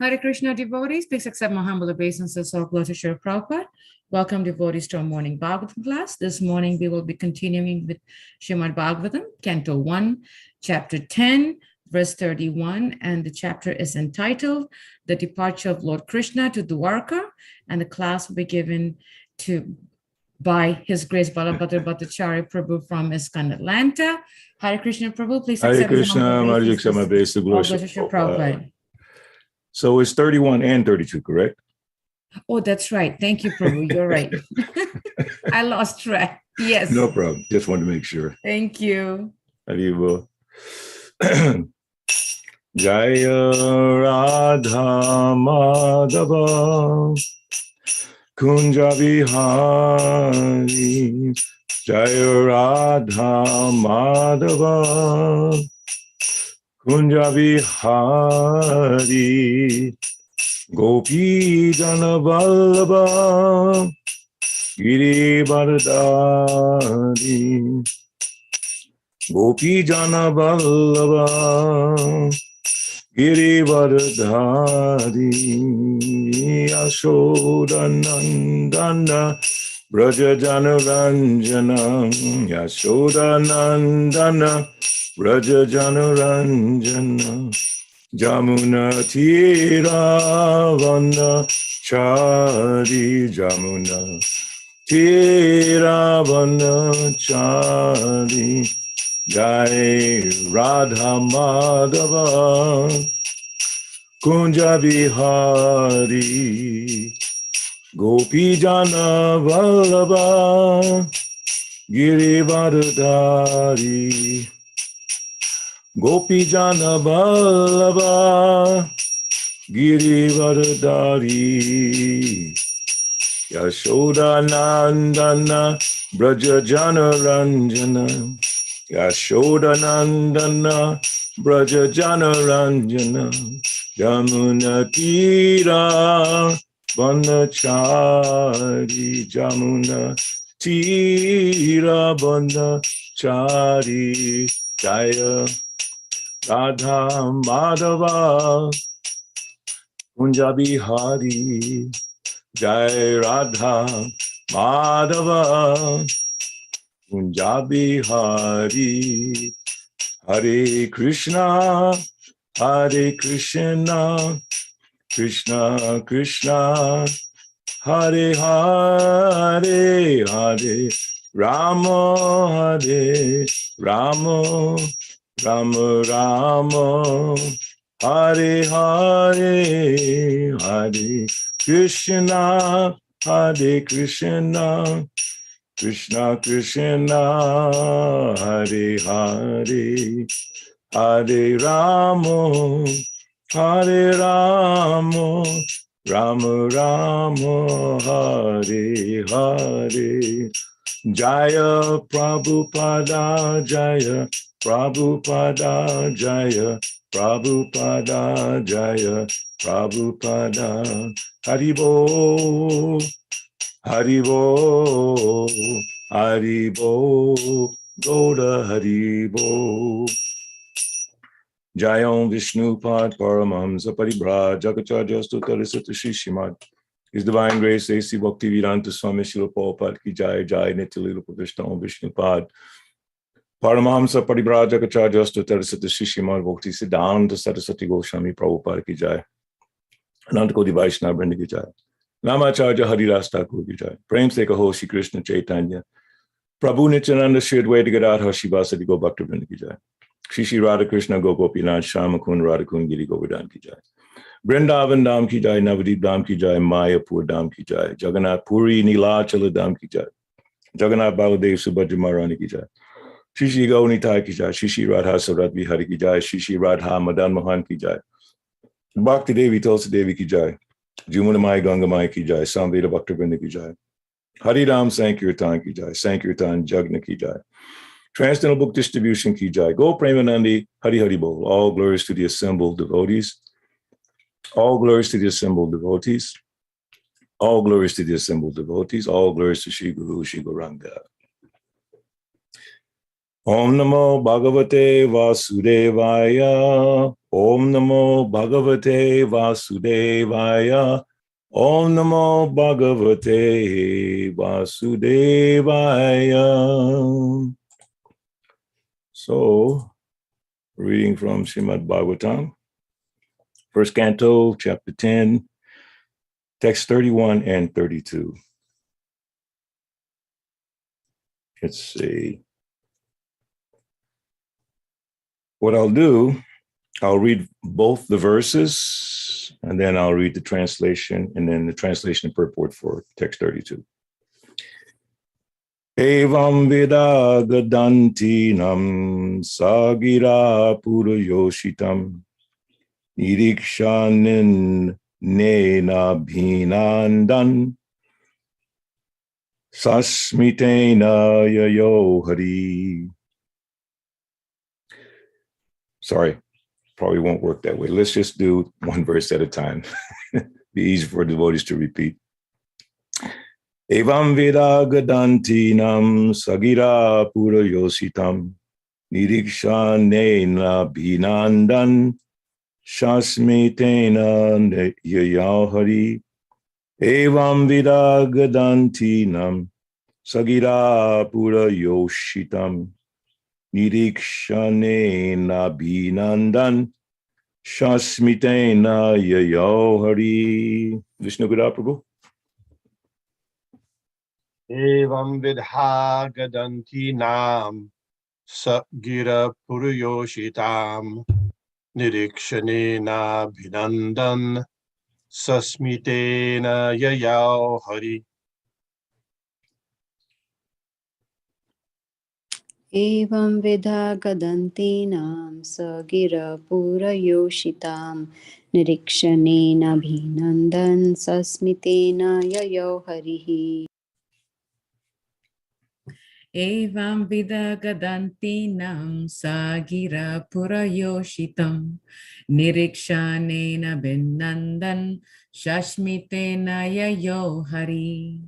Hare Krishna devotees, please accept my humble obeisances of Lord Srila Prabhupada. Welcome devotees to our morning Bhagavatam class. This morning we will be continuing with Srimad Bhagavatam, Canto 1, Chapter 10, verse 31, and the chapter is entitled The Departure of Lord Krishna to Dwarka, and the class will be given by His Grace Balabhadra Bhattacharya Prabhu from ISKCON Atlanta. Hare Krishna Prabhu, please accept Hare Krishna, Prabhupada. So it's 31 and 32, correct? Oh, that's right. Thank you, Prabhu. You're right. I lost track. Yes. No problem. Just wanted to make sure. Thank you. Haribo. Jaya Radha Madhava Kunja Vihari Jaya Radha Madhava Kunja Vihari Gopi Jana Vallabha Giri Vardhari Gopi Jana Vallabha Giri Vardhari Yashoda Nandana Braja Jana Ranjana Yashoda Nandana Braja Jana Ranjana Jamuna Tira Vana Chari Jamuna Tira Vana Chari Jai Radha Madhava Kunja Vihari Gopi Jana Vallabha Girivardhari Gopijana Vallabha Girivardhari Yashoda Nandana Braja Jana Ranjana Yashoda Nandana Braja Jana Ranjana Yamuna Tira Vanachari Jamuna Tira Vanachari Jaya Radha Madhava Punjabi Hari Jai Radha Madhava Punjabi Hari Hare Krishna Hare Krishna Krishna Krishna Hare Hare Hare Rama Hare Rama Rama Rama Hare Hare Hare Krishna Hare Krishna Krishna Krishna Hare Hare Hare Rama Hare Rama Rama Rama Hare Hare Jaya Prabhupada Jaya Prabhupada Jaya Prabhupada Jaya Prabhupada Haribo Haribo Haribo Goda Haribo Jayom Vishnupad Paramahamsa Paribhra Jakacharya Stutara Srimad His Divine Grace A.C. Bhaktivedanta Swami Srila Prabhupada Ki Jai Jai Nityalila Pravishta Om Vishnupad Paramahamsa Paribhra Jakacharya Stutara Srimad Bhakti Siddhanta Saraswati Goswami Prabhupada Ki Jai Ananta Koti Vaishnava Vrinda Ki Jai Namacharya Haridas Thakur Ki Jai Prem Se Kaho Shri Krishna Chaitanya Prabhu Nityananda Shri Advaita Gadadhar Shivasati Go Bhakta Vrinda Ki Jai Shri Shri Radha Krishna Gopinath Shamakun Radhakun Giri Govardhan Ki Jai Vrindavan Dham Ki Jai Navadip Dham Ki Jai Mayapur Dham Ki Jai Jagannath Puri Nilachala Dham Ki Jai Jagannath Baladev Subhadra Maharani Ki Jai Shri Shri Gaunitai Ki Jai Shri Shri Radha Sarat Vihari Ki Jai Shri Shri Radha Madan Mohan Ki Jai Bhakti Devi Tulsi Devi Ki Jai Jumunamai Gangamai Ki Jai Samveda Bhakta Vrinda Ki Jai Hari Ram Sankirtan Ki Jai Sankirtan Jagna Ki Jai Transcendental Book Distribution Ki Jai Go Premanandi Hari Hari Bol All glories to the assembled devotees. All glories to the assembled devotees. All glories to the assembled devotees. All glories to Shri Guru Shri Gauranga. Om Namo Bhagavate Vasudevaya. Om Namo Bhagavate Vasudevaya. Om Namo Bhagavate Vasudevaya. So, reading from Srimad Bhagavatam, first canto, chapter 10, text 31 and 32. Let's see. What I'll do, I'll read both the verses, and then I'll read the translation, and then the translation and purport for text 32. Evam Veda Gadantinam Sagira Purayoshitam Nirikshanin Nena Bhinandan Sasmitena Yayo Hari. Sorry, probably won't work that way. Let's just do one verse at a time. Be easy for devotees to repeat. Evam Veda Gadantinam Sagira Purayositam Nirikshanena Bhinandan Shasmitena Yayahari. Evam Veda Gadantinam Sagira Purayoshitam Nirikshanena Bhinandan Shasmitena Yayahari. Vishnu Gada Prabhu. Evam vidha gadanti nam sagira puruyoshitam nirikshanena bhinandan sasmitena yayao hari. Evam vidha gadantinam sagira purayoshitaam nirikshanena bhinandan sasmitena yayo harihi. Evam vida gadantinam sagira purayoshitam nirikshanena binnandan shashmitena yayo hari.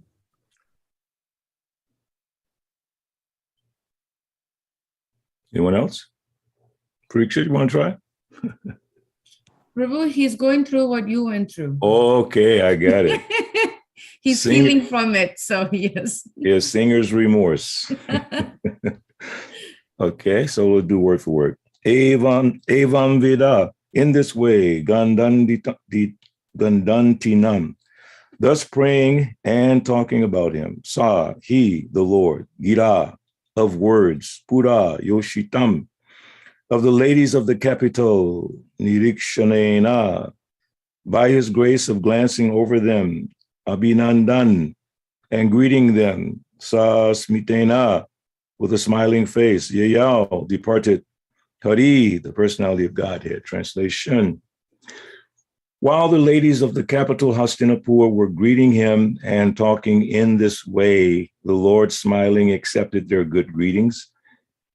Anyone else? Kurukshetra, you want to try? Prabhu, he's going through what you went through. Okay, I got it. He's healing from it, so yes. Yeah, singer's remorse. Okay, so we'll do word for word. Evam vida, in this way, gandantinam, thus praying and talking about him. Sa, he, the Lord, gira, of words, pura, yoshitam, of the ladies of the capital, nirikshanena, by his grace of glancing over them, abhinandan, and greeting them, sa smitena, with a smiling face, yayao, departed, hari, the personality of Godhead. Translation. While the ladies of the capital Hastinapur were greeting him and talking in this way, the Lord smiling accepted their good greetings,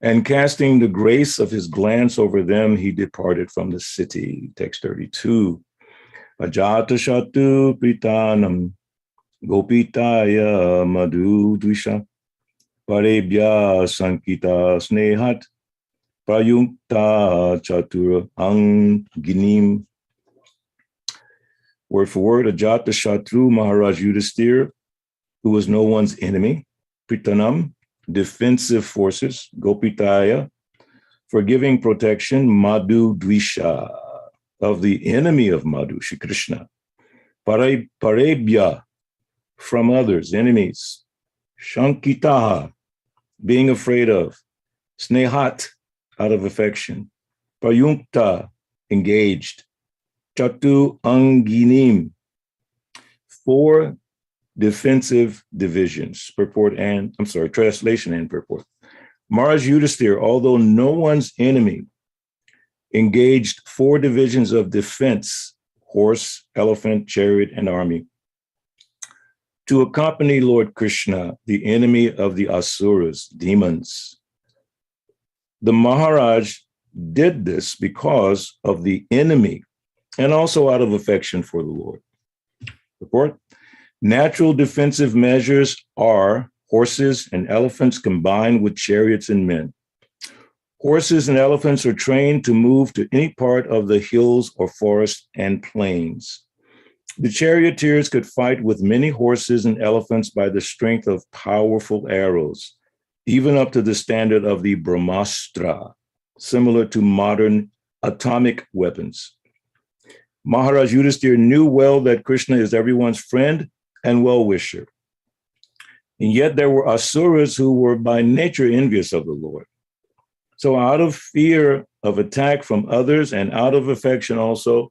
and casting the grace of his glance over them, he departed from the city. Text 32. Ajata shatu pritanam gopitaya madhu dvisha parebhya sankita snehat prayunkta chatura anginim. Word for word, Ajata Shatru Maharaj Yudhisthira, who was no one's enemy, Pritanam, defensive forces, Gopitaya, for giving protection, Madhu Dvisha, of the enemy of Madhu, Shri Krishna, Parebhya, from others, enemies, Shankitaha, being afraid of, Snehat, out of affection, Prayunkta, engaged, Chatu Anginim, 4 defensive divisions, translation and purport. Maharaj Yudhisthira, although no one's enemy, engaged 4 divisions of defense, horse, elephant, chariot, and army, to accompany Lord Krishna, the enemy of the Asuras, demons. The Maharaj did this because of the enemy and also out of affection for the Lord. Report. Natural defensive measures are horses and elephants combined with chariots and men. Horses and elephants are trained to move to any part of the hills or forest and plains. The charioteers could fight with many horses and elephants by the strength of powerful arrows, even up to the standard of the Brahmastra, similar to modern atomic weapons. Maharaj Yudhisthira knew well that Krishna is everyone's friend and well-wisher. And yet there were asuras who were by nature envious of the Lord. So out of fear of attack from others and out of affection also,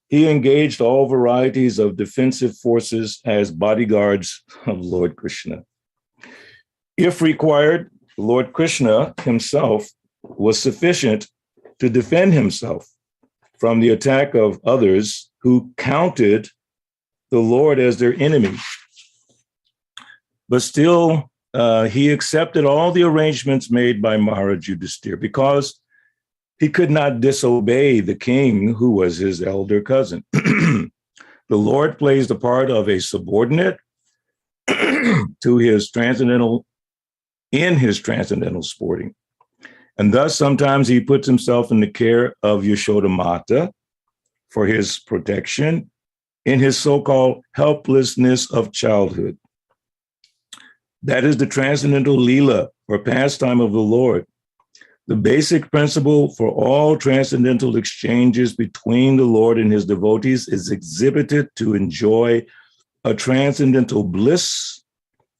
he engaged all varieties of defensive forces as bodyguards of Lord Krishna. If required, Lord Krishna himself was sufficient to defend himself from the attack of others who counted the Lord as their enemy. But still, he accepted all the arrangements made by Maharaj Yudhisthira because he could not disobey the king who was his elder cousin. The Lord plays the part of a subordinate to his transcendental sporting. And thus, sometimes he puts himself in the care of Yashoda Mata for his protection in his so-called helplessness of childhood. That is the transcendental Leela, or pastime of the Lord. The basic principle for all transcendental exchanges between the Lord and his devotees is exhibited to enjoy a transcendental bliss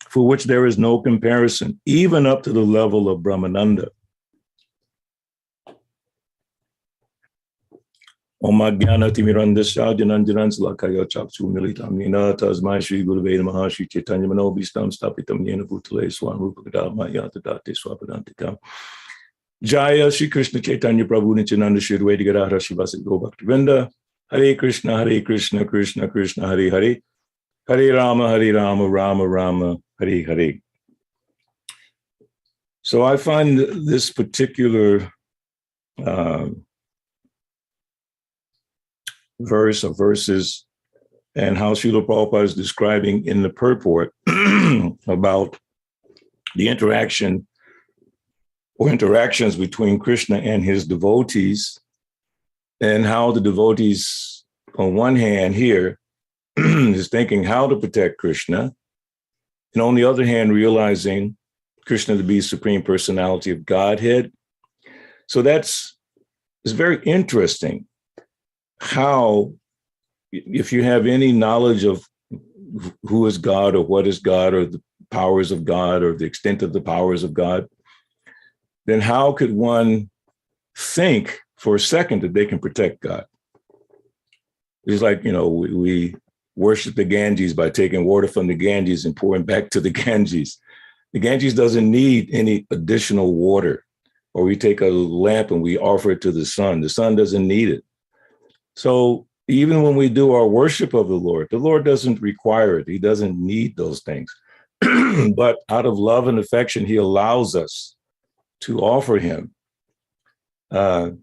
for which there is no comparison, even up to the level of Brahmananda. Om Jnana Timirandasya Jananjanan Salakaya Chaksu Militam Nina Tasmai Shri Gurave Namaha Shri Chaitanya Manobhistam Stapitam Yena Bhutale Swan Rupakada Mayata Date Swapadantikam Jaya Shri Krishna Chaitanya Prabhu Nityananda Shri Advaita Gadadhara Shivasat Go Bhaktivinoda Hare Krishna Krishna Krishna Hare Hare Hare Rama Rama Rama Hare Hare. So I find this particular verse or verses and how Srila Prabhupada is describing in the purport about the interaction or interactions between Krishna and his devotees, and how the devotees, on one hand here, is thinking how to protect Krishna, and on the other hand, realizing Krishna to be Supreme Personality of Godhead. So it's very interesting how, if you have any knowledge of who is God or what is God or the powers of God or the extent of the powers of God, then how could one think for a second that they can protect God? It's like, we worship the Ganges by taking water from the Ganges and pouring back to the Ganges. The Ganges doesn't need any additional water. Or we take a lamp and we offer it to the sun. The sun doesn't need it. So even when we do our worship of the Lord doesn't require it. He doesn't need those things. But out of love and affection, he allows us to offer him. The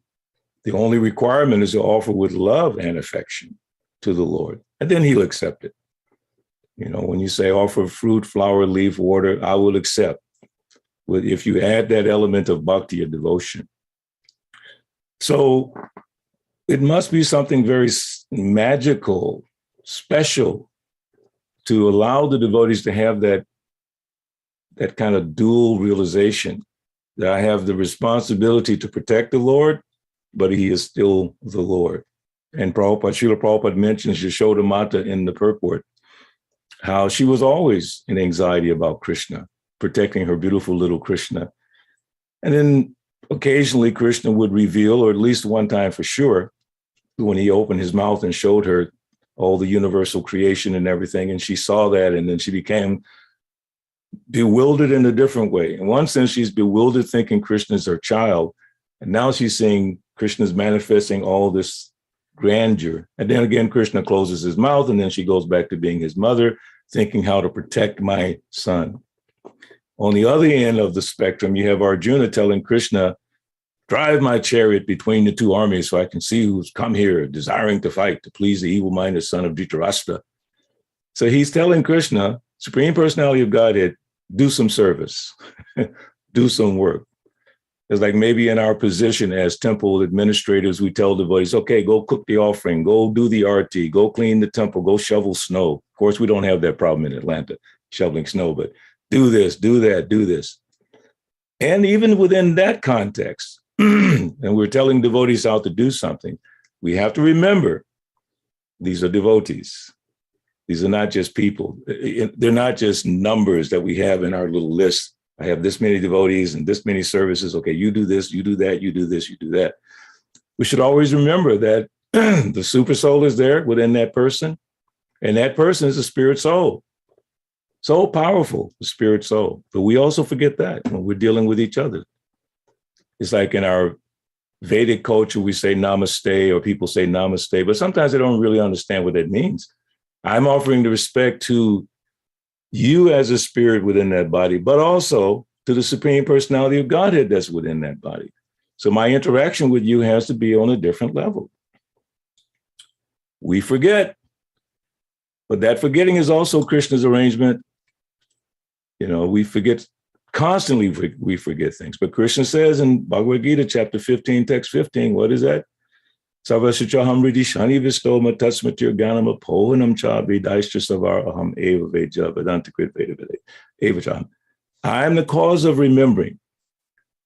only requirement is to offer with love and affection to the Lord, and then he'll accept it. When you say offer fruit, flower, leaf, water, I will accept. If you add that element of bhakti or devotion. So it must be something very magical, special, to allow the devotees to have that kind of dual realization that I have the responsibility to protect the Lord, but he is still the Lord. And Srila Prabhupada mentions Yashoda Mata in the purport, how she was always in anxiety about Krishna, protecting her beautiful little Krishna. And then occasionally Krishna would reveal, or at least one time for sure, when he opened his mouth and showed her all the universal creation and everything, and she saw that, and then she became bewildered in a different way. In one sense, she's bewildered thinking Krishna is her child, and now she's seeing Krishna's manifesting all this grandeur. And then again, Krishna closes his mouth, and then she goes back to being his mother, thinking how to protect my son. On the other end of the spectrum, you have Arjuna telling Krishna, drive my chariot between the two armies so I can see who's come here desiring to fight to please the evil-minded son of Dhritarashtra. So he's telling Krishna, Supreme Personality of Godhead, do some service, do some work. It's like maybe in our position as temple administrators, we tell devotees, okay, go cook the offering, go do the arti, go clean the temple, go shovel snow. Of course, we don't have that problem in Atlanta, shoveling snow, but do this, do that, do this. And even within that context, and we're telling devotees how to do something, we have to remember these are devotees. These are not just people. They're not just numbers that we have in our little list. I have this many devotees and this many services. Okay, you do this, you do that, you do this, you do that. We should always remember that the super soul is there within that person, and that person is a spirit soul. So powerful, the spirit soul. But we also forget that when we're dealing with each other. It's like in our Vedic culture, we say namaste, or people say namaste, but sometimes they don't really understand what that means. I'm offering the respect to you as a spirit within that body, but also to the Supreme Personality of Godhead that's within that body. So my interaction with you has to be on a different level. We forget, but that forgetting is also Krishna's arrangement. We forget constantly, we forget things. But Krishna says in Bhagavad Gita, chapter 15, text 15, what is that? Savasachaham Ridi Shani Vistoma Tatsmatir Ganama Pohanam Cha Vedaishtra Savar Aham Eva Veja Vedantakrit Veda Evacham. I'm the cause of remembering.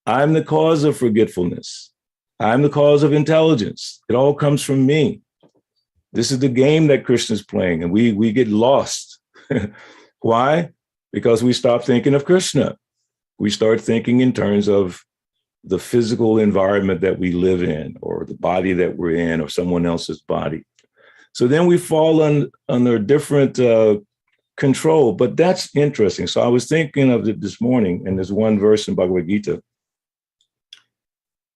I'm the cause of forgetfulness. I'm the cause of intelligence. It all comes from me. This is the game that Krishna's playing, and we get lost. Why? Because we stop thinking of Krishna. We start thinking in terms of the physical environment that we live in, or the body that we're in, or someone else's body. So then we fall under different control, but that's interesting. So I was thinking of it this morning, and there's one verse in Bhagavad Gita.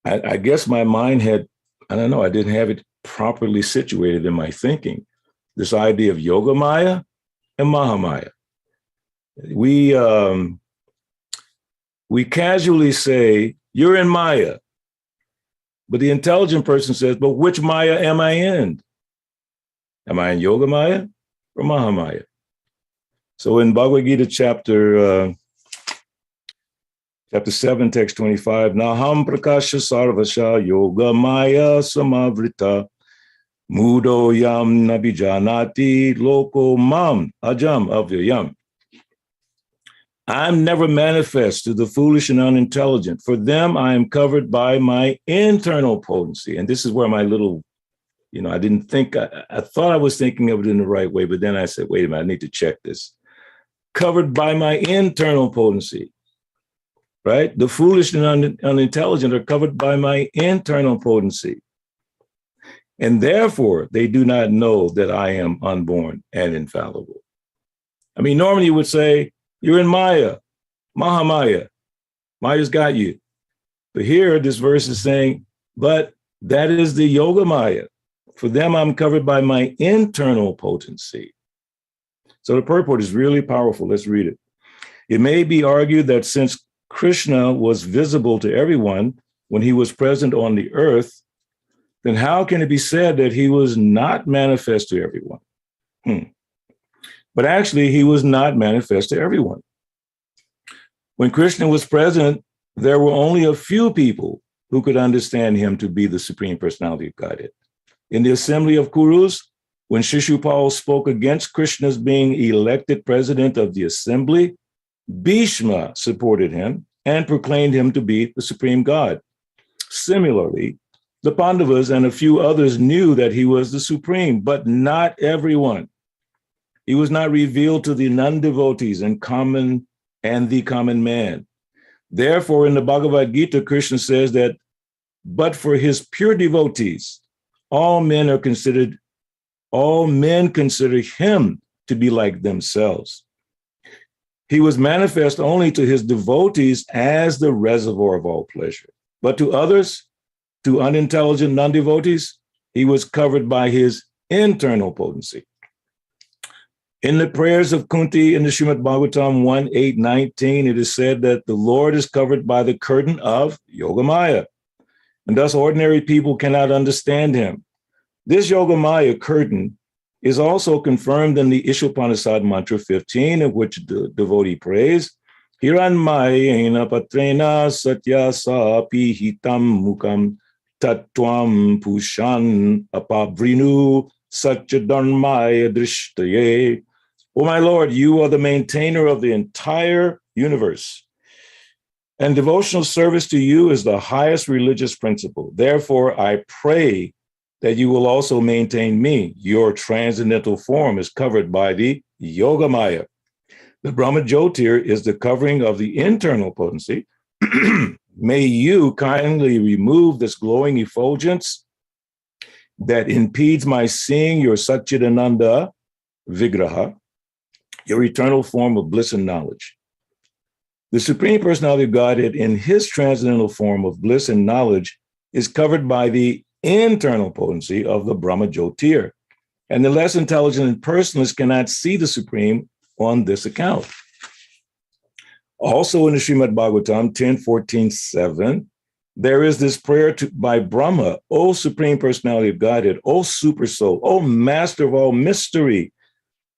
I guess my mind had, I don't know, I didn't have it properly situated in my thinking. This idea of Yoga Maya and Mahamaya. We casually say, you're in Maya. But the intelligent person says, but which Maya am I in? Am I in Yoga Maya or Mahamaya? So in Bhagavad Gita chapter 7, text 25, Naham prakasha sarvasha yoga maya samavrita mudo yam nabijanati loko mam ajam avyayam. I'm never manifest to the foolish and unintelligent. For them, I am covered by my internal potency. And this is where my little, I didn't think, I thought I was thinking of it in the right way, but then I said, wait a minute, I need to check this. Covered by my internal potency, right? The foolish and unintelligent are covered by my internal potency. And therefore, they do not know that I am unborn and infallible. I mean, normally you would say, you're in Maya, Mahamaya. Maya's got you. But here, this verse is saying, but that is the Yoga Maya. For them, I'm covered by my internal potency. So the purport is really powerful. Let's read it. It may be argued that since Krishna was visible to everyone when he was present on the earth, then how can it be said that he was not manifest to everyone? But actually, he was not manifest to everyone. When Krishna was present, there were only a few people who could understand him to be the Supreme Personality of Godhead. In the assembly of Kurus, when Shishupal spoke against Krishna's being elected president of the assembly, Bhishma supported him and proclaimed him to be the supreme God. Similarly, the Pandavas and a few others knew that he was the supreme, but not everyone. He was not revealed to the non-devotees and the common man. Therefore, in the Bhagavad Gita, Krishna says that, but for his pure devotees, all men consider him to be like themselves. He was manifest only to his devotees as the reservoir of all pleasure. But to others, to unintelligent non-devotees, he was covered by his internal potency. In the prayers of Kunti in the Srimad Bhagavatam 1:8-19, it is said that the Lord is covered by the curtain of Yogamaya, and thus ordinary people cannot understand him. This Yogamaya curtain is also confirmed in the Ishopanishad mantra 15, in which the devotee prays, Hiranmayena patrena satya sapi hitam mukam tatvam pushan apavrinu satyadarmaya drishtaye. O my Lord, you are the maintainer of the entire universe, and devotional service to you is the highest religious principle. Therefore, I pray that you will also maintain me. Your transcendental form is covered by the Yogamaya. The Brahma Jyotir is the covering of the internal potency. May you kindly remove this glowing effulgence that impedes my seeing your Satchidananda Vigraha, your eternal form of bliss and knowledge. The Supreme Personality of Godhead in his transcendental form of bliss and knowledge is covered by the internal potency of the Brahma Jyotir. And the less intelligent and personalists cannot see the Supreme on this account. Also in the Srimad Bhagavatam 10:14-7, there is this prayer by Brahma, O Supreme Personality of Godhead, O Super Soul, O Master of all mystery,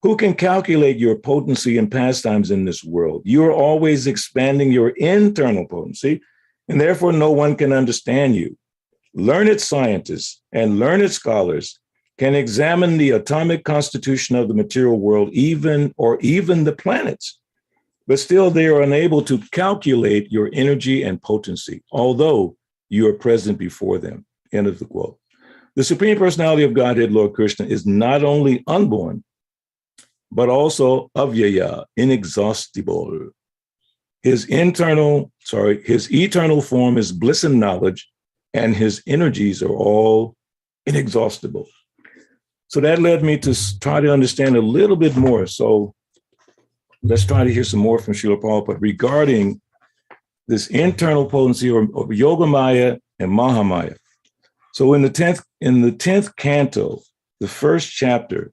who can calculate your potency and pastimes in this world? You are always expanding your internal potency, and therefore no one can understand you. Learned scientists and learned scholars can examine the atomic constitution of the material world, even the planets, but still they are unable to calculate your energy and potency, although you are present before them. End of the quote. The Supreme Personality of Godhead, Lord Krishna, is not only unborn, but also avyaya, inexhaustible. His eternal form is bliss and knowledge, and his energies are all inexhaustible. So that led me to try to understand a little bit more. So let's try to hear some more from Srila Prabhupada regarding this internal potency of Yogamaya and Mahamaya. So in the 10th canto, the first chapter,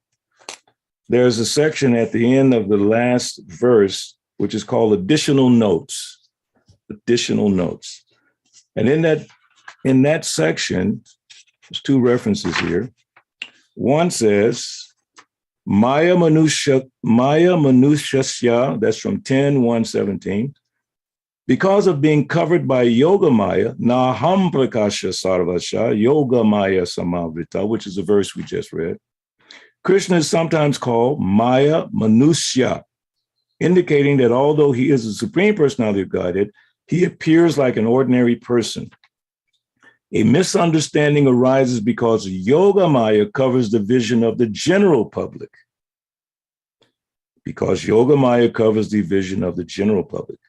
there's a section at the end of the last verse, which is called additional notes. Additional notes. And in that section, there's two references here. One says, Maya Manushasya, that's from 10:117. Because of being covered by Yoga Maya, Naham Prakasha Sarvasha, Yoga Maya Samavrita, which is the verse we just read. Krishna is sometimes called Maya Manusya, indicating that although he is the Supreme Personality of Godhead, he appears like an ordinary person. A misunderstanding arises because Yoga Maya covers the vision of the general public. Because Yoga Maya covers the vision of the general public.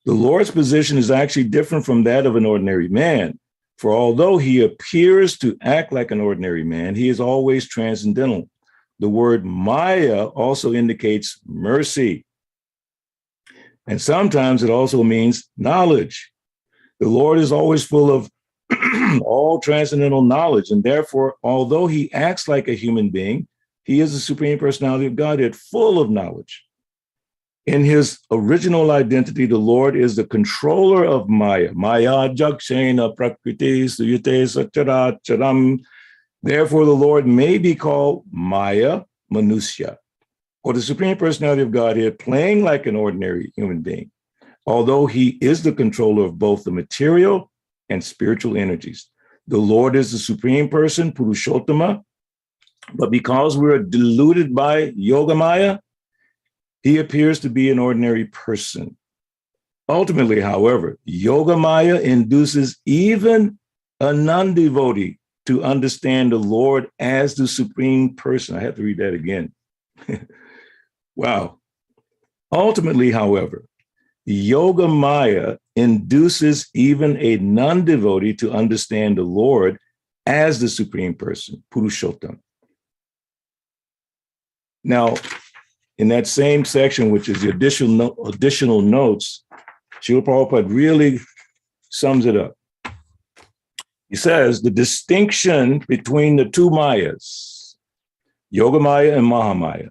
The Lord's position is actually different from that of an ordinary man, for although he appears to act like an ordinary man, he is always transcendental. The word Maya also indicates mercy. And sometimes it also means knowledge. The Lord is always full of all transcendental knowledge, and therefore, although he acts like a human being, he is the Supreme Personality of Godhead, full of knowledge. In his original identity, the Lord is the controller of Maya. Maya jakshena prakriti suyate sachara charam. Therefore, the Lord may be called Maya Manusya, or the Supreme Personality of Godhead, playing like an ordinary human being, although he is the controller of both the material and spiritual energies. The Lord is the Supreme Person, Purushottama, but because we're deluded by Yogamaya, he appears to be an ordinary person. Ultimately, however, Yogamaya induces even a non-devotee to understand the Lord as the Supreme Person. I have to read that again. Wow. Ultimately, however, Yogamaya induces even a non-devotee to understand the Lord as the Supreme Person, Purushottam. Now, in that same section, which is the additional notes, Srila Prabhupada really sums it up. He says the distinction between the two Mayas, Yogamaya and Mahamaya,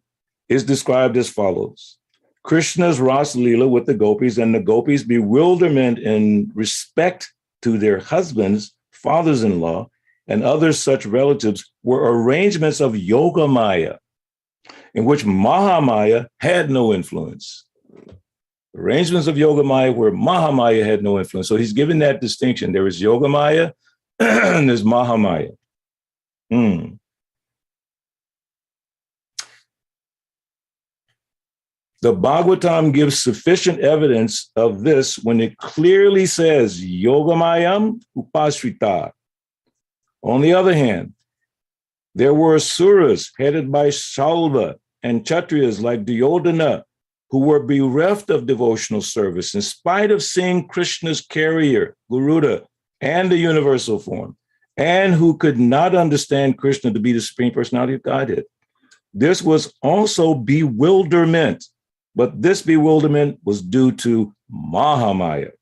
is described as follows. Krishna's Ras Leela with the gopis and the gopis' bewilderment in respect to their husbands, fathers-in-law, and other such relatives were arrangements of Yogamaya, in which Mahamaya had no influence. Arrangements of Yogamaya where Mahamaya had no influence. So he's given that distinction. There is Yogamaya and there's Mahamaya. The Bhagavatam gives sufficient evidence of this when it clearly says Yogamayam Upasrita. On the other hand, there were asuras headed by Shalva and Kshatriyas like Duryodhana who were bereft of devotional service in spite of seeing Krishna's carrier, Garuda, and the universal form, and who could not understand Krishna to be the Supreme Personality of Godhead. This was also bewilderment, but this bewilderment was due to Mahamaya.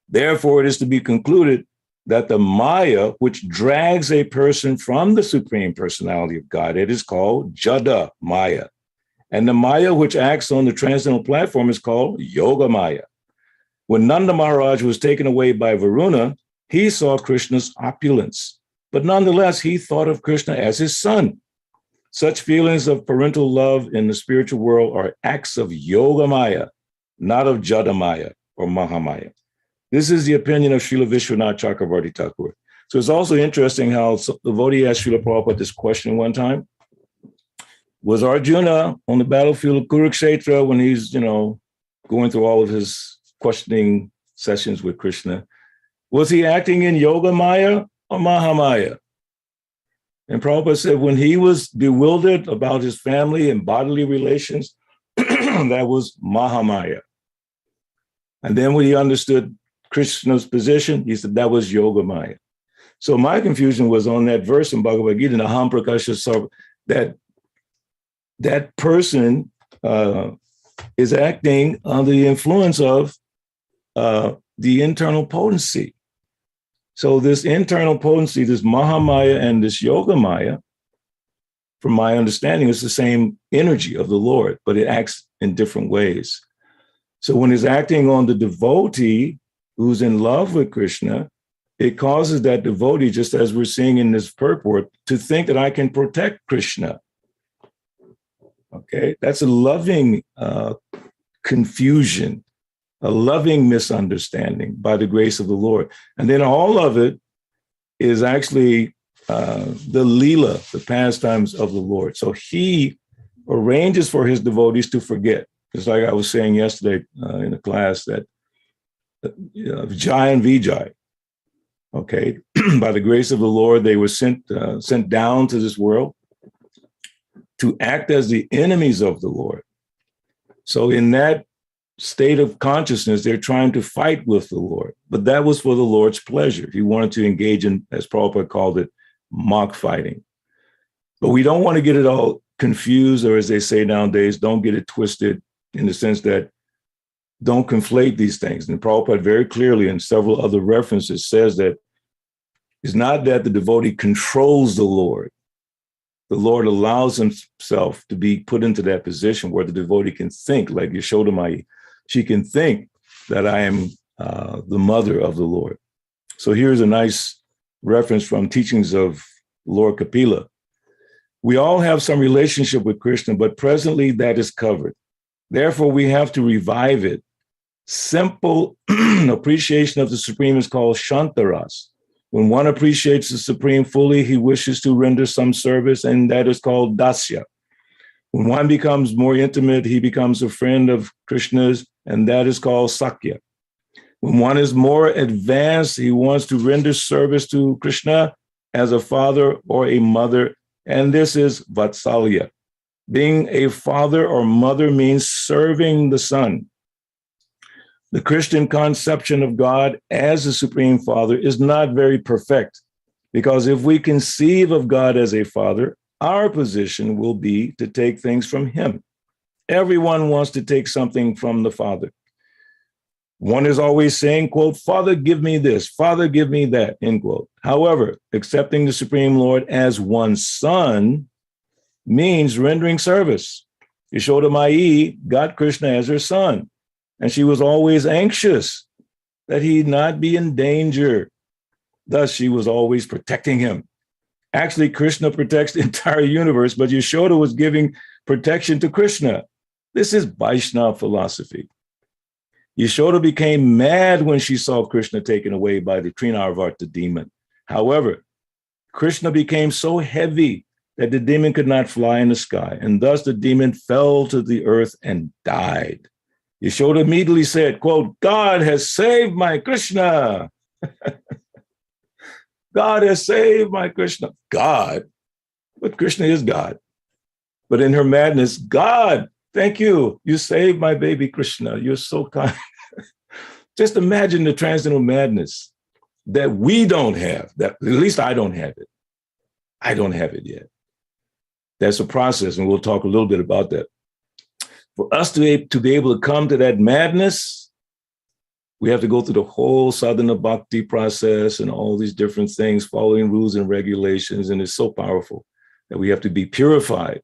Therefore, it is to be concluded that the Maya, which drags a person from the Supreme Personality of Godhead, is called Jada Maya. And the Maya, which acts on the transcendental platform, is called Yoga Maya. When Nanda Maharaj was taken away by Varuna, he saw Krishna's opulence, but nonetheless, he thought of Krishna as his son. Such feelings of parental love in the spiritual world are acts of Yoga Maya, not of Jada Maya or Mahamaya. This is the opinion of Srila Vishwanath Chakravarti Thakur. So it's also interesting how the devotee asked Srila Prabhupada this question one time. Was Arjuna on the battlefield of Kurukshetra when he's, going through all of his questioning sessions with Krishna, was he acting in Yoga Maya or Mahamaya? And Prabhupada said when he was bewildered about his family and bodily relations, that was Mahamaya. And then when he understood Krishna's position, he said that was Yogamaya. So my confusion was on that verse in Bhagavad Gita, Aham Prakasha Sarva, that person is acting under the influence of the internal potency. So this internal potency, this Mahamaya and this Yogamaya, from my understanding, is the same energy of the Lord, but it acts in different ways. So when it's acting on the devotee who's in love with Krishna, it causes that devotee, just as we're seeing in this purport, to think that I can protect Krishna. Okay, that's a loving confusion, a loving misunderstanding by the grace of the Lord. And then all of it is actually the Leela, the pastimes of the Lord. So he arranges for his devotees to forget. Just like I was saying yesterday in a class that Vijay and Vijay, okay, by the grace of the Lord, they were sent down to this world to act as the enemies of the Lord. So in that state of consciousness, they're trying to fight with the Lord, but that was for the Lord's pleasure. He wanted to engage in, as Prabhupada called it, mock fighting. But we don't want to get it all confused, or as they say nowadays, don't get it twisted, in the sense that don't conflate these things. And Prabhupada very clearly in several other references says that it's not that the devotee controls the Lord. The Lord allows himself to be put into that position where the devotee can think, like Yashoda Mai, she can think that I am the mother of the Lord. So here's a nice reference from teachings of Lord Kapila. We all have some relationship with Krishna, but presently that is covered. Therefore, we have to revive it. Simple appreciation of the Supreme is called Shantaras. When one appreciates the Supreme fully, he wishes to render some service, and that is called Dasya. When one becomes more intimate, he becomes a friend of Krishna's, and that is called Sakya. When one is more advanced, he wants to render service to Krishna as a father or a mother, and this is Vatsalya. Being a father or mother means serving the son. The Christian conception of God as the Supreme Father is not very perfect, because if we conceive of God as a father, our position will be to take things from him. Everyone wants to take something from the Father. One is always saying, quote, Father, give me this, Father, give me that, end quote. However, accepting the Supreme Lord as one's son means rendering service. Yashoda Mai got Krishna as her son, and she was always anxious that he not be in danger. Thus, she was always protecting him. Actually, Krishna protects the entire universe, but Yashoda was giving protection to Krishna. This is Vaishnava philosophy. Yashoda became mad when she saw Krishna taken away by the Trinarvarta demon. However, Krishna became so heavy that the demon could not fly in the sky, and thus the demon fell to the earth and died. Yashoda immediately said, quote, God has saved my Krishna. God has saved my Krishna. God, but Krishna is God. But in her madness, God, thank you. You saved my baby Krishna. You're so kind. Just imagine the transcendental madness that we don't have, that at least I don't have it. I don't have it yet. That's a process, and we'll talk a little bit about that. For us to be able to come to that madness, we have to go through the whole sadhana bhakti process and all these different things, following rules and regulations, and it's so powerful that we have to be purified.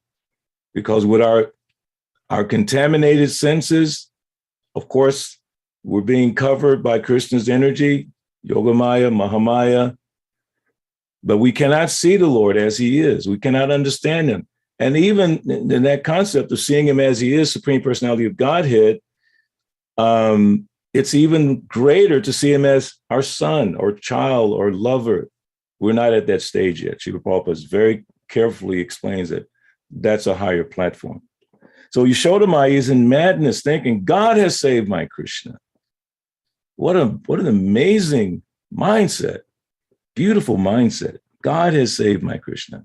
Because with our contaminated senses, of course, we're being covered by Krishna's energy, Yogamaya, Mahamaya, but we cannot see the Lord as he is. We cannot understand him. And even in that concept of seeing him as he is, Supreme Personality of Godhead, it's even greater to see him as our son or child or lover. We're not at that stage yet. Srila Prabhupada very carefully explains that that's a higher platform. So Yashoda Mai is in madness thinking, God has saved my Krishna. What an amazing mindset. Beautiful mindset. God has saved my Krishna.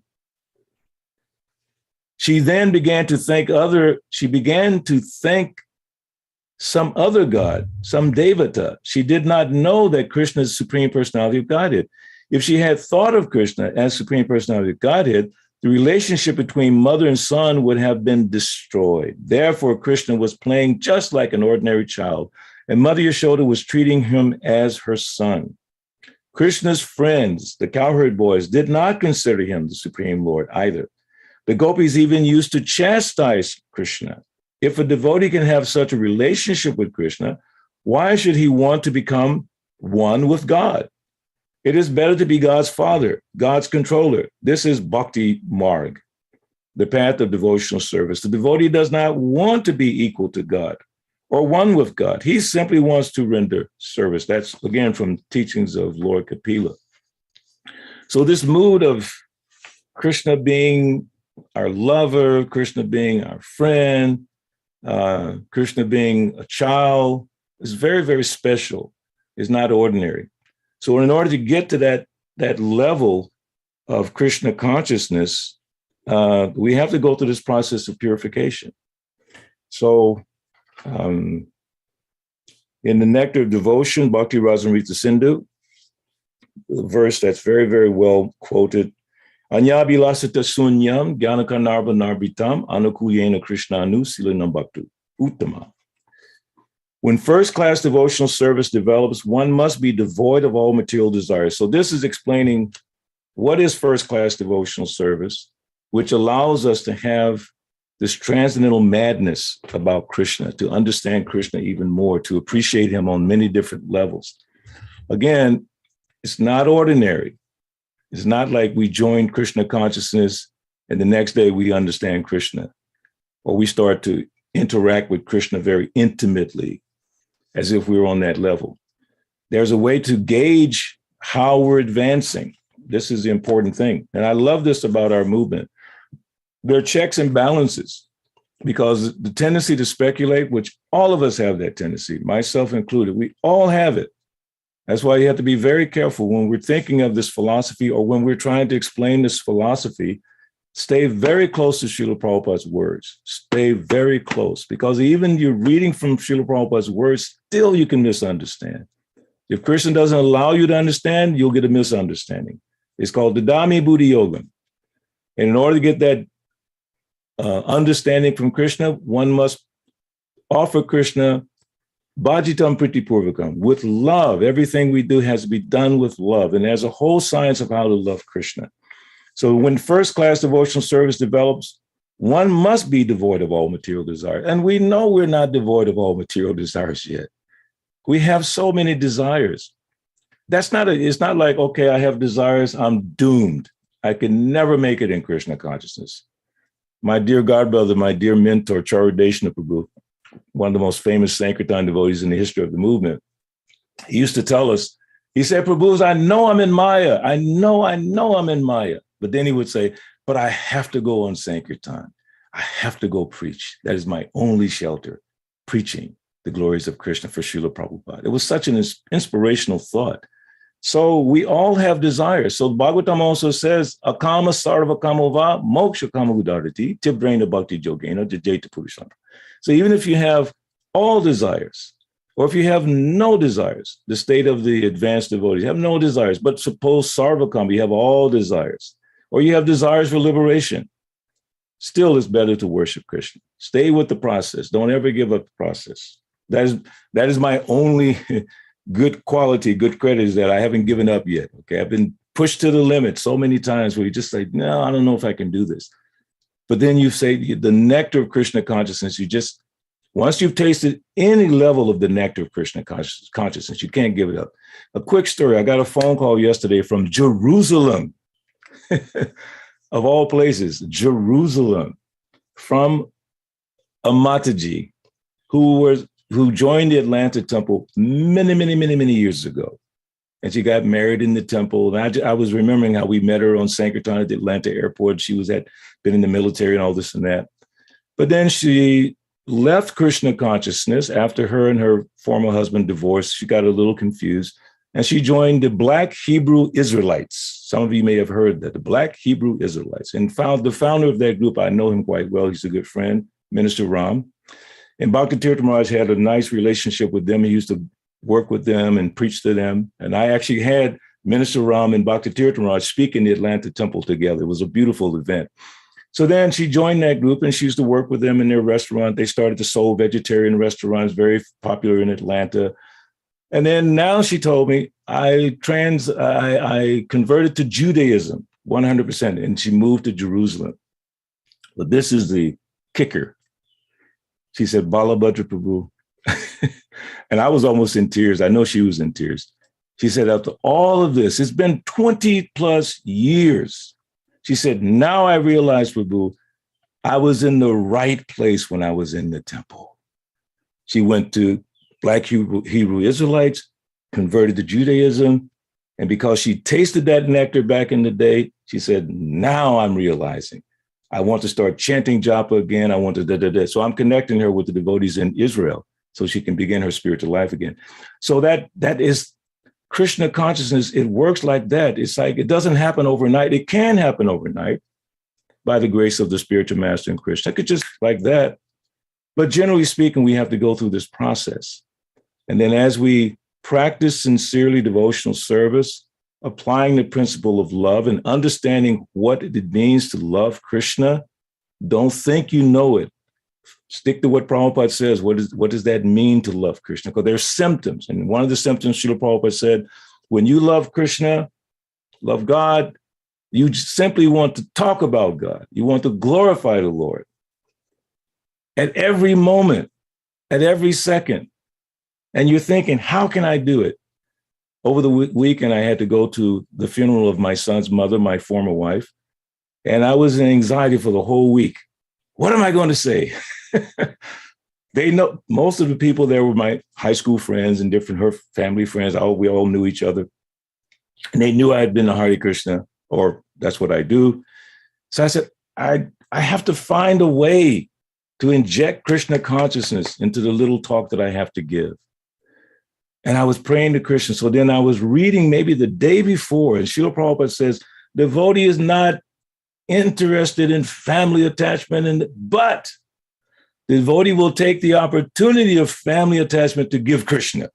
She then began to think some other God, some Devata. She did not know that Krishna is Supreme Personality of Godhead. If she had thought of Krishna as Supreme Personality of Godhead, the relationship between mother and son would have been destroyed. Therefore, Krishna was playing just like an ordinary child, and Mother Yashoda was treating him as her son. Krishna's friends, the cowherd boys, did not consider him the Supreme Lord either. The gopis even used to chastise Krishna. If a devotee can have such a relationship with Krishna, why should he want to become one with God? It is better to be God's father, God's controller. This is Bhakti Marg, the path of devotional service. The devotee does not want to be equal to God or one with God. He simply wants to render service. That's, again, from teachings of Lord Kapila. So this mood of Krishna being our lover, Krishna being our friend, Krishna being a child is very, very special. It's not ordinary. So in order to get to that level of Krishna consciousness, we have to go through this process of purification. So in the Nectar of Devotion, Bhakti Rasamrita Sindhu, the verse that's very, very well quoted, Anyabhilasita sunyam gyanakanarva narbitam anukuyena krishnanu silanam bhaktu uttama. When first-class devotional service develops, one must be devoid of all material desires. So this is explaining what is first-class devotional service, which allows us to have this transcendental madness about Krishna, to understand Krishna even more, to appreciate him on many different levels. Again, it's not ordinary. It's not like we join Krishna consciousness and the next day we understand Krishna, or we start to interact with Krishna very intimately, as if we were on that level. There's a way to gauge how we're advancing. This is the important thing. And I love this about our movement. There are checks and balances, because the tendency to speculate, which all of us have that tendency, myself included, we all have it. That's why you have to be very careful when we're thinking of this philosophy, or when we're trying to explain this philosophy. Stay very close to Srila Prabhupada's words. Stay very close, because even you're reading from Srila Prabhupada's words, still you can misunderstand. If Krishna doesn't allow you to understand, you'll get a misunderstanding. It's called Dadami Buddhi Yogam. And in order to get that understanding from Krishna, one must offer Krishna Bhajitam Priti Purvakam, with love. Everything we do has to be done with love. And there's a whole science of how to love Krishna. So when first-class devotional service develops, one must be devoid of all material desires. And we know we're not devoid of all material desires yet. We have so many desires. It's not like, okay, I have desires, I'm doomed. I can never make it in Krishna consciousness. My dear godbrother, my dear mentor, Charudeshna Prabhu, one of the most famous Sankirtan devotees in the history of the movement, he used to tell us, he said, Prabhus, I know I'm in Maya. I know I'm in Maya. But then he would say, but I have to go on Sankirtan. I have to go preach. That is my only shelter, preaching the glories of Krishna for Srila Prabhupada. It was such an inspirational thought. So we all have desires. So Bhagavatam also says, akama sarva kamova moksha kama udarati tibrena bhakti yogena jajeta purusham. So even if you have all desires, or if you have no desires, the state of the advanced devotees, you have no desires, but suppose sarva kama, you have all desires, or you have desires for liberation, still it's better to worship Krishna. Stay with the process. Don't ever give up the process. That is my only good quality, good credit, is that I haven't given up yet. Okay, I've been pushed to the limit so many times where you just say, no, I don't know if I can do this. But then you say the nectar of Krishna consciousness, once you've tasted any level of the nectar of Krishna consciousness, you can't give it up. A quick story. I got a phone call yesterday from Jerusalem, of all places, Jerusalem, from a Mataji who joined the Atlanta temple many years ago. And she got married in the temple. And I was remembering how we met her on Sankirtan at the Atlanta airport. She been in the military and all this and that. But then she left Krishna consciousness after her and her former husband divorced. She got a little confused, and she joined the Black Hebrew Israelites. Some of you may have heard that, the Black Hebrew Israelites. And the founder of that group, I know him quite well. He's a good friend, Minister Ram. And Bhakti Tirtha Maharaj had a nice relationship with them. He used to work with them and preach to them. And I actually had Minister Ram and Bhakti Tirtha Maharaj speak in the Atlanta temple together. It was a beautiful event. So then she joined that group and she used to work with them in their restaurant. They started the Soul Vegetarian restaurants, very popular in Atlanta. And then now she told me, I converted to Judaism 100%, and she moved to Jerusalem. But this is the kicker. She said, Balabhadra Prabhu. And I was almost in tears. I know she was in tears. She said, after all of this, it's been 20 plus years. She said, now I realize, Prabhu, I was in the right place when I was in the temple. She went to Black Hebrew Israelites, converted to Judaism. And because she tasted that nectar back in the day, she said, now I'm realizing I want to start chanting japa again. I want to da-da-da. So I'm connecting her with the devotees in Israel so she can begin her spiritual life again. So that is Krishna consciousness. It works like that. It's like it doesn't happen overnight. It can happen overnight by the grace of the spiritual master and Krishna. It could just like that. But generally speaking, we have to go through this process. And then as we practice sincerely devotional service, applying the principle of love and understanding what it means to love Krishna, don't think you know it. Stick to what Prabhupada says. What does that mean to love Krishna? Because there's symptoms. And one of the symptoms, Srila Prabhupada said, when you love Krishna, love God, you simply want to talk about God. You want to glorify the Lord at every moment, at every second. And you're thinking, how can I do it? Over the weekend, I had to go to the funeral of my son's mother, my former wife, and I was in anxiety for the whole week. What am I going to say? They know most of the people there were my high school friends and her family friends. We all knew each other. And they knew I had been to Hare Krishna, or that's what I do. So I said, I have to find a way to inject Krishna consciousness into the little talk that I have to give. And I was praying to Krishna. So then I was reading maybe the day before, and Srila Prabhupada says, devotee is not interested in family attachment, but the devotee will take the opportunity of family attachment to give Krishna.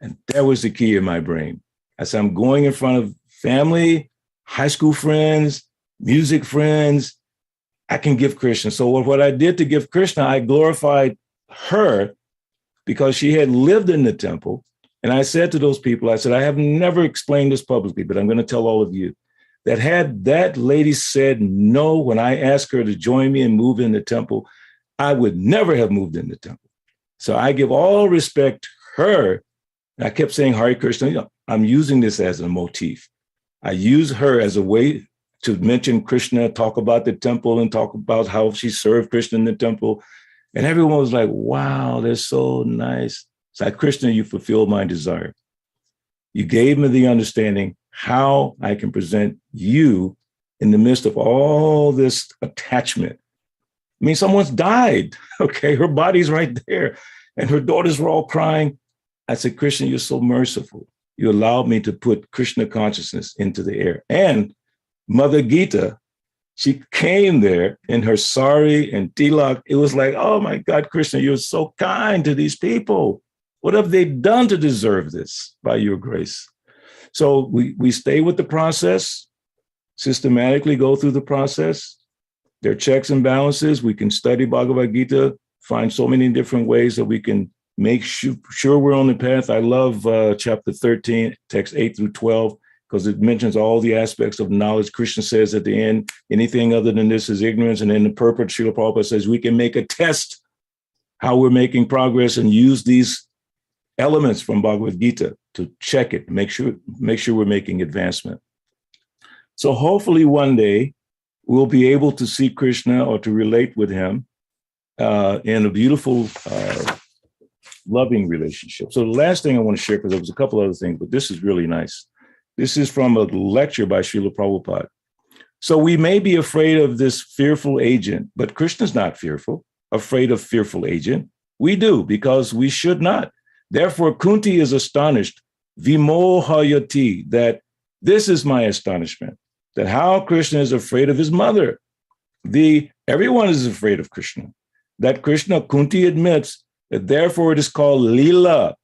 And that was the key in my brain. I said, I'm going in front of family, high school friends, music friends. I can give Krishna. So what I did to give Krishna, I glorified her because she had lived in the temple. And I said to those people, I said, I have never explained this publicly, but I'm going to tell all of you that had that lady said no when I asked her to join me and move in the temple, I would never have moved in the temple. So I give all respect to her. And I kept saying, Hare Krishna, I'm using this as a motif. I use her as a way to mention Krishna, talk about the temple and talk about how she served Krishna in the temple. And everyone was like, wow, they're so nice. It's like, Krishna, you fulfilled my desire. You gave me the understanding how I can present you in the midst of all this attachment. I mean, someone's died, okay? Her body's right there. And her daughters were all crying. I said, Krishna, you're so merciful. You allowed me to put Krishna consciousness into the air. And Mother Gita, she came there in her sari and tilak. It was like, oh my God, Krishna, you're so kind to these people. What have they done to deserve this by your grace? So we stay with the process, systematically go through the process. There are checks and balances. We can study Bhagavad Gita, find so many different ways that we can make sure we're on the path. I love chapter 13, text 8 through 12, because it mentions all the aspects of knowledge. Krishna says at the end, anything other than this is ignorance. And in the purport, Srila Prabhupada says we can make a test how we're making progress and use these elements from Bhagavad Gita to check it, make sure we're making advancement. So hopefully one day we'll be able to see Krishna or to relate with him in a beautiful, loving relationship. So the last thing I want to share, because there was a couple other things, but this is really nice. This is from a lecture by Srila Prabhupada. So we may be afraid of this fearful agent, but Krishna's not afraid of fearful agent. We do, because we should not. Therefore, Kunti is astonished, vimohayati, that this is my astonishment, that how Krishna is afraid of his mother. Everyone is afraid of Krishna. that Krishna, Kunti admits that therefore it is called Leela.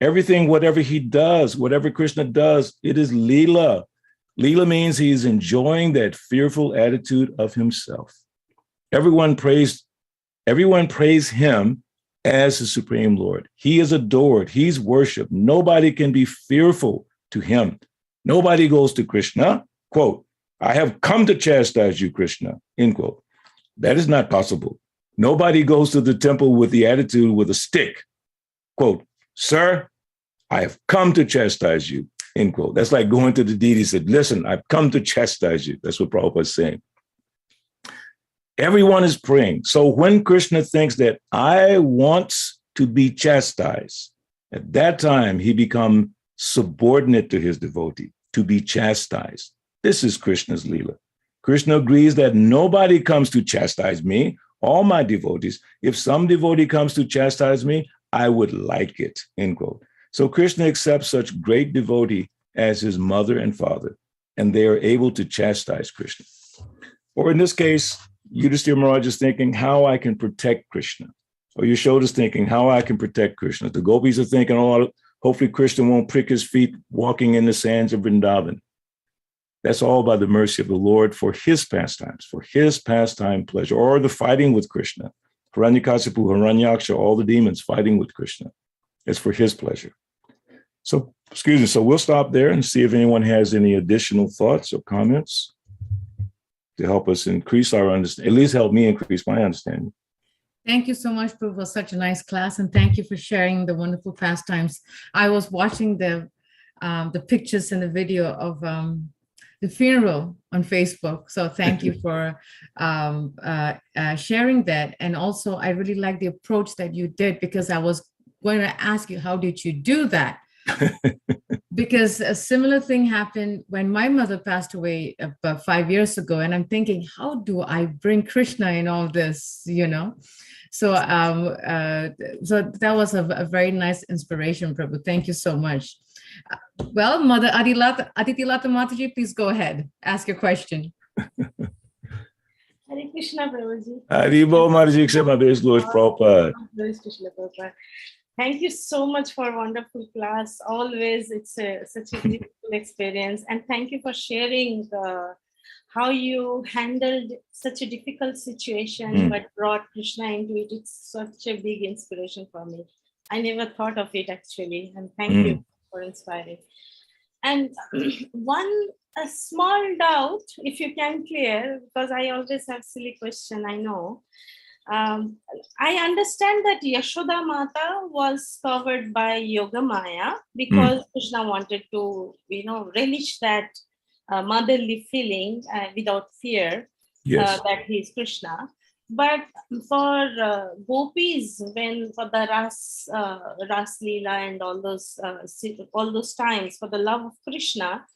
Everything, whatever he does, whatever Krishna does, it is Leela. Leela means he's enjoying that fearful attitude of himself. Everyone praise him as the Supreme Lord. He is adored. He's worshiped. Nobody can be fearful to him. Nobody goes to Krishna, quote, I have come to chastise you, Krishna, end quote. That is not possible. Nobody goes to the temple with the attitude with a stick, quote, sir, I have come to chastise you, end quote. That's like going to the deity and said, listen, I've come to chastise you. That's what Prabhupada is saying. Everyone is praying. So when Krishna thinks that I want to be chastised, at that time he becomes subordinate to his devotee, to be chastised. This is Krishna's Leela. Krishna agrees that nobody comes to chastise me, all my devotees. If some devotee comes to chastise me, I would like it, end quote. So Krishna accepts such great devotee as his mother and father, and they are able to chastise Krishna. Or in this case, Yudhishthira Maharaj is thinking how I can protect Krishna. Or Yashoda's thinking how I can protect Krishna. The gopis are thinking, oh, hopefully Krishna won't prick his feet walking in the sands of Vrindavan. That's all by the mercy of the Lord for his pastimes, for his pastime pleasure, or the fighting with Krishna. Hiranyakasipu, Hiranyaksha, all the demons fighting with Krishna. It's for his pleasure. So, so we'll stop there and see if anyone has any additional thoughts or comments to help us increase our understanding, at least help me increase my understanding. Thank you so much, Prabhu, for such a nice class, and thank you for sharing the wonderful pastimes. I was watching the pictures and the video of the funeral on Facebook, so thank you for sharing that. And also, I really like the approach that you did, because I was going to ask you, how did you do that? Because a similar thing happened when my mother passed away about 5 years ago, and I'm thinking, how do I bring Krishna in all this, So, so that was a very nice inspiration, Prabhu. Thank you so much. Well, Mother Adilata Mataji, please go ahead. Ask your question. Hare Krishna, Prabhuji. Haribo Mataji, accept my best, Lord Prabhupada. Thank you so much for a wonderful class. Always, it's such a beautiful experience. And thank you for sharing how you handled such a difficult situation, but brought Krishna into it. It's such a big inspiration for me. I never thought of it, actually. And thank you for inspiring. And a small doubt, if you can clear, because I always have silly question, I know. I understand that Yashoda Mata was covered by Yoga Maya because Krishna wanted to, relish that motherly feeling without fear that he is Krishna. But for gopis, for the Ras Leela and all those times, for the love of Krishna,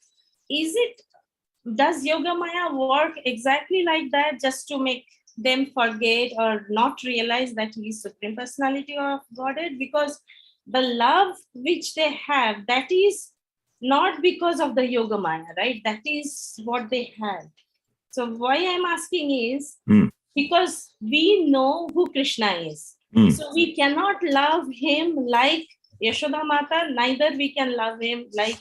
does Yoga Maya work exactly like that, just to make them forget or not realize that he is Supreme Personality of Godhead? Because the love which they have, that is not because of the Yoga Maya, right? That is what they have. So why I'm asking is because we know who Krishna is. So we cannot love him like Yashoda Mata, neither we can love him like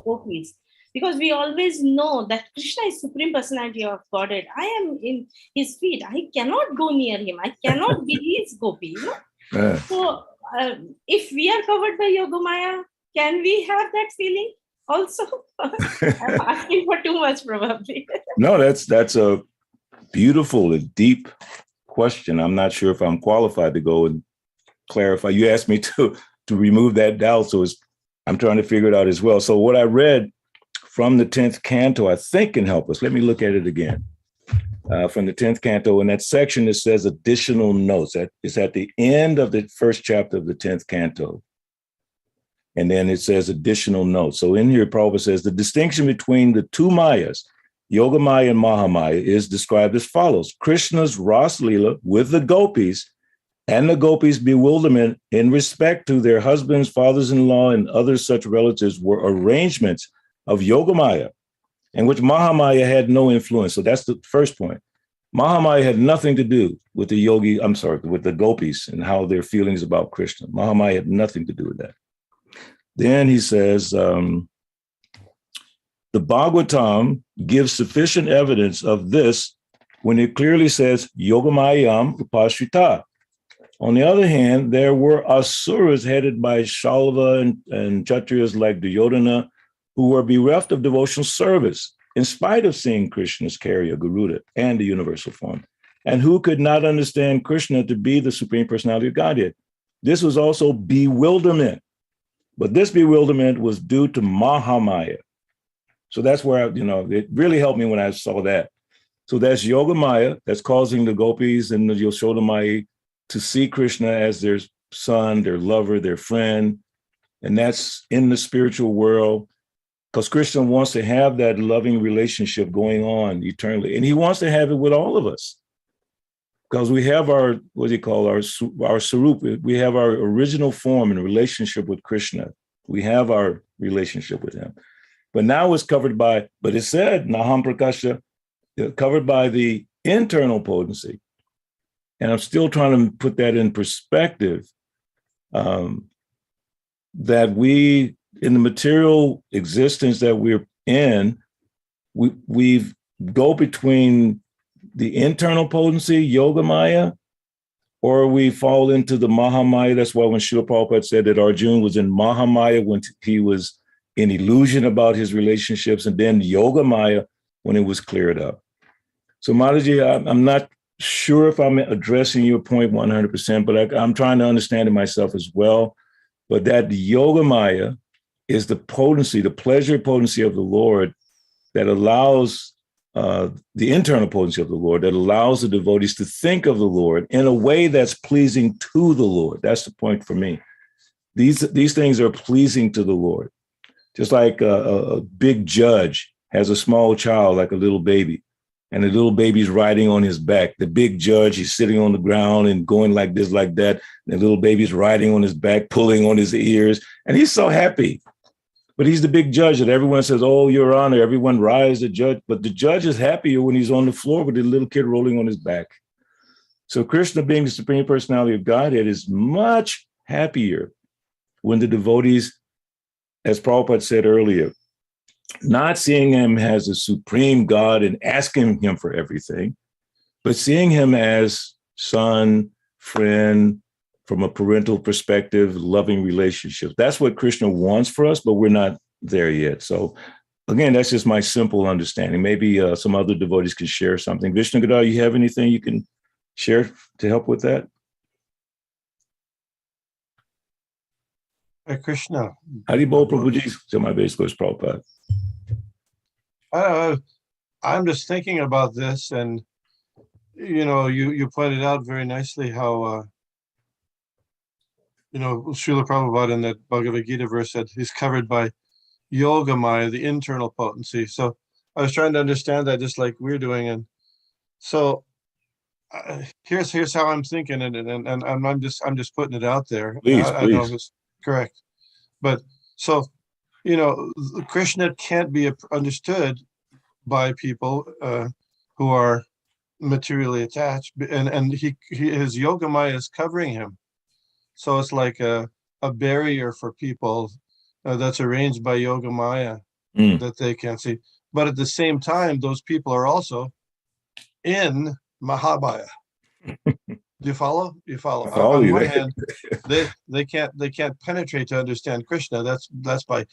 gopis. Because we always know that Krishna is Supreme Personality of Godhead. I am in his feet. I cannot go near him. I cannot be his gopi. So if we are covered by Yogamaya, can we have that feeling also? I'm asking for too much, probably. No, that's a beautiful and deep question. I'm not sure if I'm qualified to go and clarify. You asked me to remove that doubt, so I'm trying to figure it out as well. So what I read from the 10th canto, I think can help us. Let me look at it again. From the 10th canto, in that section, it says additional notes. That is at the end of the first chapter of the 10th canto. And then it says additional notes. So in here, Prabhupada says the distinction between the two Mayas, Yoga Maya and Mahamaya, is described as follows. Krishna's Ras Leela with the gopis and the gopis' bewilderment in respect to their husbands, fathers-in-law, and other such relatives were arrangements of Yoga Maya, in which Mahamaya had no influence. So that's the first point. Mahamaya had nothing to do with the with the gopis and how their feelings about Krishna. Mahamaya had nothing to do with that. Then he says, the Bhagavatam gives sufficient evidence of this when it clearly says, Yogamayam Upashrita. On the other hand, there were asuras headed by Shalva and Kshatriyas like Duryodhana who were bereft of devotional service in spite of seeing Krishna's carrier, Garuda, and the universal form, and who could not understand Krishna to be the Supreme Personality of Godhead. This was also bewilderment, but this bewilderment was due to Mahamaya. So that's where, it really helped me when I saw that. So that's Yogamaya that's causing the gopis and the Yashodamaya to see Krishna as their son, their lover, their friend, and that's in the spiritual world. Because Krishna wants to have that loving relationship going on eternally. And he wants to have it with all of us. Because we have our Sarup, we have our original form and relationship with Krishna. We have our relationship with him. But now it's covered by, but it said, Naham Prakasha, covered by the internal potency. And I'm still trying to put that in perspective, that we, in the material existence that we're in, we go between the internal potency, Yogamaya, or we fall into the Mahamaya. That's why when Srila Prabhupada said that Arjuna was in Mahamaya when he was in illusion about his relationships, and then Yogamaya when it was cleared up. So Mataji, I'm not sure if I'm addressing your point 100%, but I'm trying to understand it myself as well. But that Yogamaya is the potency, the pleasure potency of the Lord that allows the internal potency of the Lord, that allows the devotees to think of the Lord in a way that's pleasing to the Lord. That's the point for me. These things are pleasing to the Lord. Just like a big judge has a small child, like a little baby, and the little baby's riding on his back. The big judge, he's sitting on the ground and going like this, like that. And the little baby's riding on his back, pulling on his ears. And he's so happy. But he's the big judge that everyone says, oh, Your Honor, everyone rise the judge. But the judge is happier when he's on the floor with the little kid rolling on his back. So Krishna, being the Supreme Personality of Godhead, is much happier when the devotees, as Prabhupada said earlier, not seeing him as a supreme God and asking him for everything, but seeing him as son, friend, from a parental perspective, loving relationship. That's what Krishna wants for us, but we're not there yet. So again, that's just my simple understanding. Maybe some other devotees can share something. Vishnu Gadar, you have anything you can share to help with that? Hare Krishna. Haribol Prabhuji, so my base goes Prabhupada. I'm just thinking about this, and you pointed out very nicely how Srila Prabhupada in that Bhagavad Gita verse said he's covered by Yogamaya, the internal potency. So I was trying to understand that just like we're doing, and so here's how I'm thinking, and I'm just putting it out there. Please, I know if it's correct, but so Krishna can't be understood by people who are materially attached, and his Yogamaya is covering him. So it's like a barrier for people that's arranged by Yogamaya that they can't see. But at the same time, those people are also in Mahabaya. Do you follow? You follow. On one hand, they can't penetrate to understand Krishna. That's by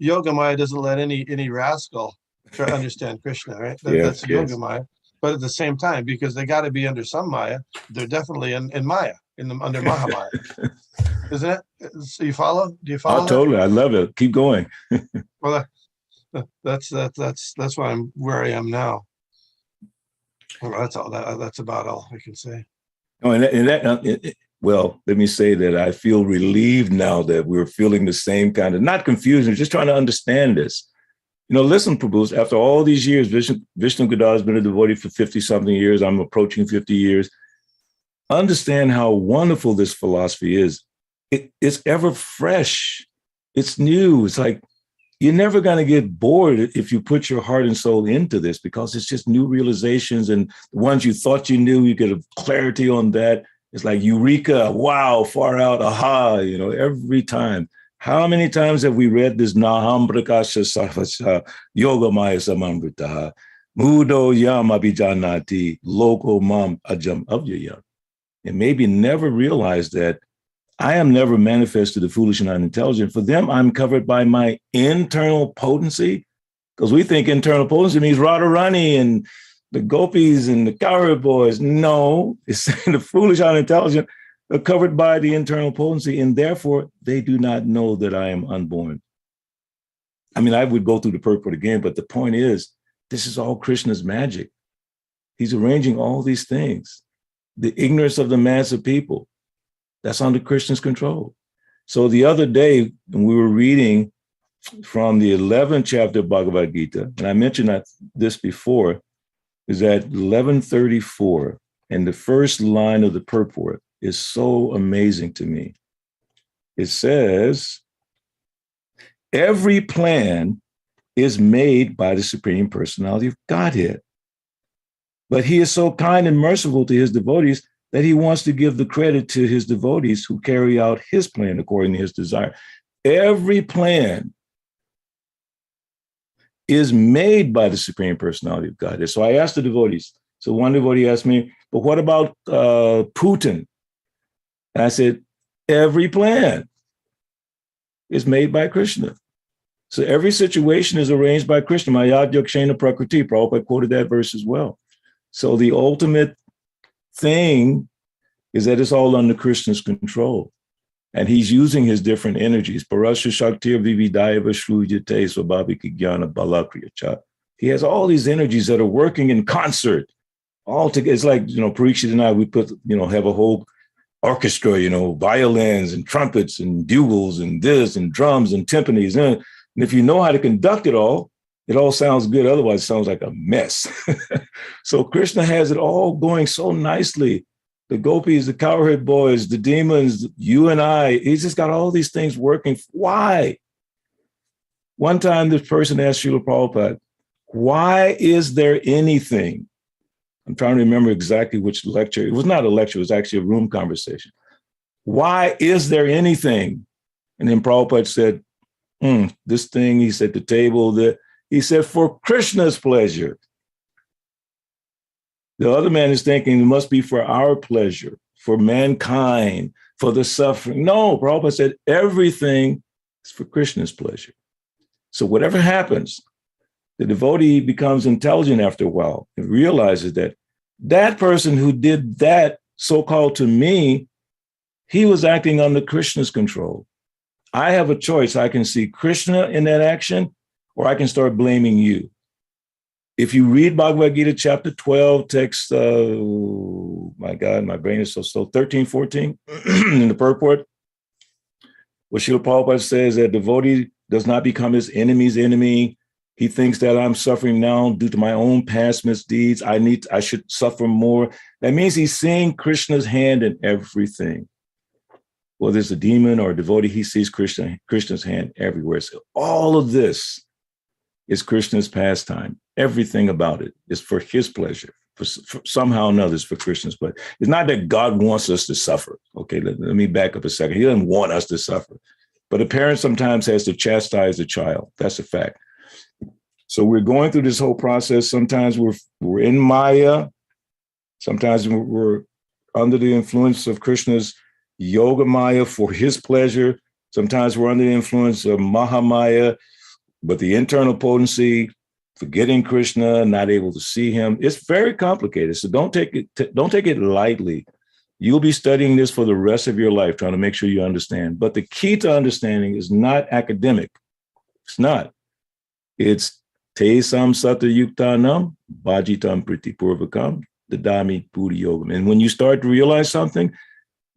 Yogamaya doesn't let any rascal try to understand Krishna, right? That's Yogamaya. But at the same time, because they got to be under some Maya, they're definitely in Maya, under Mahamaya. Isn't it? So you follow? Do you follow? Oh, totally. I love it. Keep going. Well, that's why I'm where I am now. Well, that's all. That's about all I can say. Oh, well, let me say that I feel relieved now that we're feeling the same kind of, not confusion, just trying to understand this. Listen, Prabhu, after all these years, Vishnu Gadar has been a devotee for 50-something years. I'm approaching 50 years. Understand how wonderful this philosophy is. It's ever fresh. It's new. It's like you're never going to get bored if you put your heart and soul into this, because it's just new realizations, and the ones you thought you knew, you get a clarity on that. It's like eureka, wow, far out, aha, every time. How many times have we read this Naham Prakasha Sarvasha Yoga Maya Samamritaha Mudo Yam Abhijanati Loko Mam Ajam Avyayam? And maybe never realize that I am never manifest to the foolish and unintelligent. For them, I'm covered by my internal potency, because we think internal potency means Radharani and the gopis and the cowherd boys. No, it's saying the foolish, unintelligent are covered by the internal potency, and therefore they do not know that I am unborn. I mean, I would go through the purport again, but the point is, this is all Krishna's magic. He's arranging all these things. The ignorance of the mass of people, that's under Krishna's control. So the other day, when we were reading from the 11th chapter of Bhagavad Gita, and I mentioned this before, is at 1134, and the first line of the purport is so amazing to me. It says, every plan is made by the Supreme Personality of Godhead, but he is so kind and merciful to his devotees that he wants to give the credit to his devotees who carry out his plan according to his desire. Every plan is made by the Supreme Personality of Godhead. So I asked the devotees. So one devotee asked me, but what about Putin? And I said, every plan is made by Krishna. So every situation is arranged by Krishna. Mayad Yakshena Prakriti. Prabhupada quoted that verse as well. So the ultimate thing is that it's all under Krishna's control. And he's using his different energies. Parasya Shaktir Vividaiva Shrujate Swabhavika Jnana Balakriyacha. He has all these energies that are working in concert all together. It's like, Parikshit and I, we have a whole orchestra, violins and trumpets and bugles and this and drums and timpanis. And if you know how to conduct it all sounds good. Otherwise, it sounds like a mess. So Krishna has it all going so nicely. The gopis, the cowherd boys, the demons, you and I, he's just got all these things working. Why? One time this person asked Srila Prabhupada, why is there anything? I'm trying to remember exactly which lecture. It was not a lecture, it was actually a room conversation. Why is there anything? And then Prabhupada said, this thing, he said, the table, he said, for Krishna's pleasure. The other man is thinking it must be for our pleasure, for mankind, for the suffering. No, Prabhupada said everything is for Krishna's pleasure. So whatever happens, the devotee becomes intelligent after a while and realizes that that person who did that so-called to me, he was acting under Krishna's control. I have a choice. I can see Krishna in that action, or I can start blaming you. If you read Bhagavad Gita chapter 12, text, my God, my brain is so slow, 13, 14, in the purport, where Srila Prabhupada says that devotee does not become his enemy's enemy. He thinks that I'm suffering now due to my own past misdeeds. I should suffer more. That means he's seeing Krishna's hand in everything. Whether it's a demon or a devotee, he sees Krishna's hand everywhere. So all of this is Krishna's pastime. Everything about it is for his pleasure. For somehow or another, it's for Krishna's pleasure. It's not that God wants us to suffer. Okay, let me back up a second. He doesn't want us to suffer. But a parent sometimes has to chastise the child. That's a fact. So we're going through this whole process. Sometimes we're in Maya. Sometimes we're under the influence of Krishna's Yoga Maya for his pleasure. Sometimes we're under the influence of Mahamaya, but the internal potency, forgetting Krishna, not able to see him. It's very complicated. So don't take it lightly. You'll be studying this for the rest of your life, trying to make sure you understand. But the key to understanding is not academic. It's not. It's te sam sata yuktanam bhajitam pritipurvakam dadami buddhi yogam. And when you start to realize something,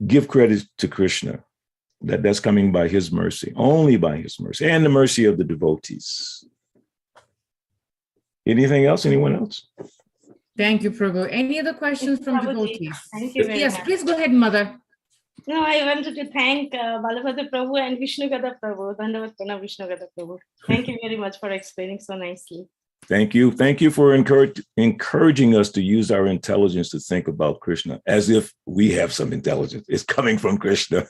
give credit to Krishna. That's coming by his mercy, only by his mercy, and the mercy of the devotees. Anything else? Anyone else? Thank you, Prabhu. Any other questions from devotees? Thank you very Yes, much. please go ahead, Mother. No, I wanted to thank Balabhadra Prabhu and Vishnugada Prabhu. Dandavat Pranam Vishnugada Prabhu. Thank you very much for explaining so nicely. Thank you. Thank you for encouraging us to use our intelligence to think about Krishna as if we have some intelligence. It's coming from Krishna.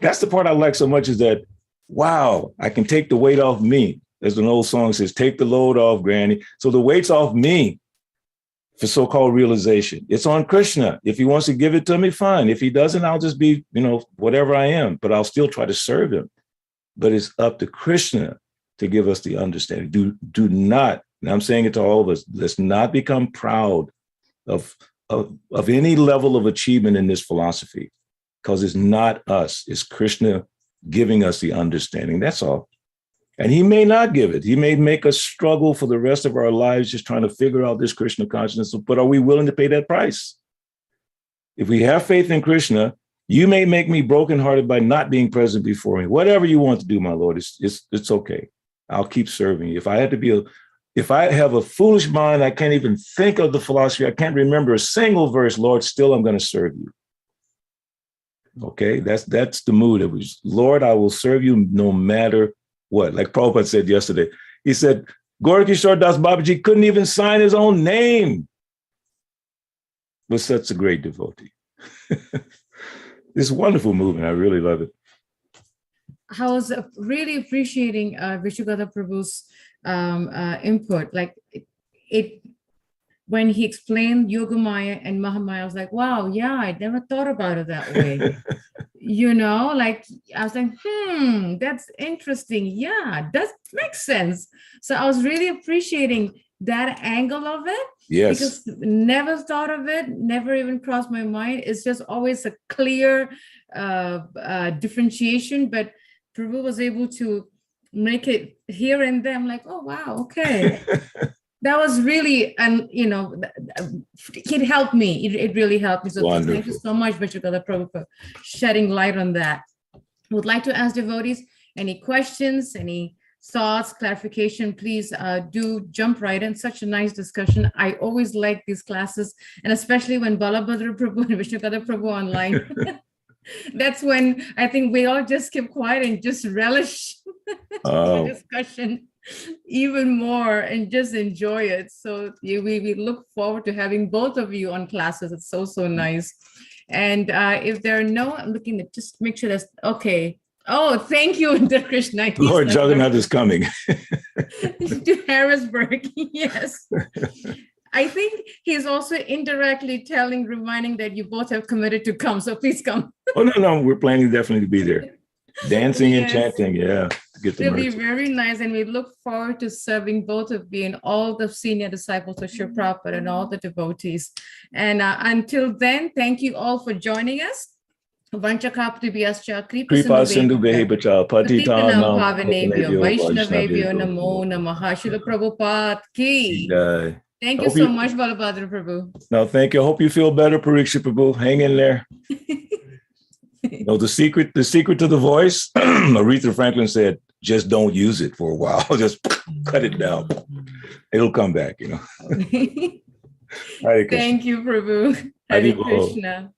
That's the part I like so much, is that, wow, I can take the weight off me. As an old song says, take the load off, Granny. So the weight's off me for so-called realization. It's on Krishna. If he wants to give it to me, fine. If he doesn't, I'll just be, whatever I am, but I'll still try to serve him. But it's up to Krishna to give us the understanding. Do not, and I'm saying it to all of us, let's not become proud of any level of achievement in this philosophy, because it's not us. It's Krishna giving us the understanding. That's all. And he may not give it. He may make us struggle for the rest of our lives just trying to figure out this Krishna consciousness, but are we willing to pay that price? If we have faith in Krishna, you may make me brokenhearted by not being present before me. Whatever you want to do, my Lord, it's okay. I'll keep serving you. If I have a foolish mind, I can't even think of the philosophy, I can't remember a single verse, Lord, still I'm going to serve you. Okay, that's the mood. It was, Lord, I will serve you no matter what. Like Prabhupada said yesterday, he said, Kurukshetra Das Babaji couldn't even sign his own name. Was such a great devotee. This wonderful movement. I really love it. I was really appreciating Vishugata Prabhu's input. Like it when he explained Yogamaya and Mahamaya, I was like, wow, yeah, I never thought about it that way. Like I was like, that's interesting. Yeah, that makes sense. So I was really appreciating that angle of it. Yes. Because never thought of it, never even crossed my mind. It's just always a clear differentiation, but Prabhu was able to make it here and there. I'm like, oh, wow, okay. That was really, it helped me. It really helped me. So Wonderful. Thank you so much, Vishugata Prabhu, for shedding light on that. Would like to ask devotees, any questions, any thoughts, clarification, please do jump right in. Such a nice discussion. I always like these classes, and especially when Balabhadra Prabhu and Vishnugata Prabhu online. That's when I think we all just keep quiet and just relish the discussion even more and just enjoy it. So we look forward to having both of you on classes. It's so nice. And if there are no, I'm looking to just make sure that's okay. Oh, thank you, Krishna. Lord Jagannath is coming. To Harrisburg, yes. I think he's also indirectly reminding that you both have committed to come. So please come. Oh, no, we're planning definitely to be there. Dancing and chanting, yeah. It'll be very nice. And we look forward to serving both of you and all the senior disciples of Srila Prabhupada and all the devotees. And until then, thank you all for joining us. Vanchakaptibhyascha Kripa Sindhu Behepacha Patitanam Pavanebhyo Vaishnavebhyo Namo Namaha. Srila Prabhupada ki. Thank you so much, Balabhadra Prabhu. No, thank you. I hope you feel better, Kurukshetra Prabhu. Hang in there. The secret to the voice, Aretha Franklin said, just don't use it for a while. Just cut it down. It'll come back, Hare Krishna. Thank you, Prabhu. Hare Krishna.